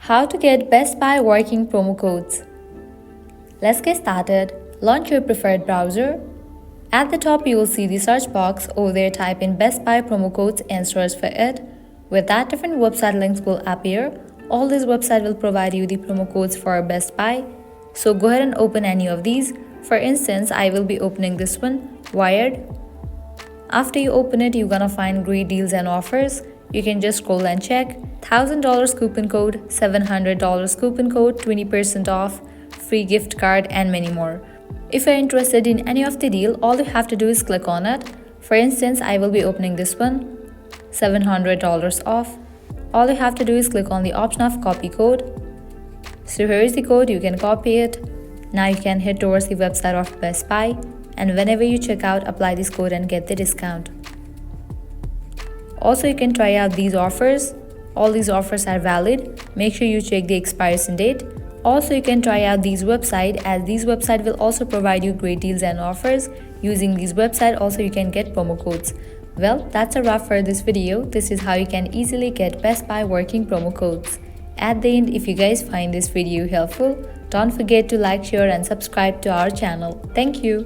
How to get Best Buy working promo codes. Let's get started. Launch your preferred browser. At the top, you will see the search box. Over there, type in Best Buy promo codes and search for it. With that, different website links will appear. All these websites will provide you the promo codes for Best Buy. So go ahead and open any of these. For instance, I will be opening this one, Wired. After you open it, you're gonna find great deals and offers. You can just scroll and check. $1,000 coupon code, $700 coupon code, 20% off, free gift card, and many more. If you're interested in any of the deal, all you have to do is click on it. For instance, I will be opening this one, $700 off. All you have to do is click on the option of copy code. So here is the code, you can copy it. Now you can head towards the website of Best Buy, and whenever you check out, apply this code and get the discount. Also, you can try out these offers. All these offers are valid. Make sure you check the expiration date. Also, you can try out these websites, as these websites will also provide you great deals and offers. Using these websites, also you can get promo codes. Well, that's a wrap for this video. This is how you can easily get Best Buy working promo codes. At the end, if you guys find this video helpful, don't forget to like, share and subscribe to our channel. Thank you.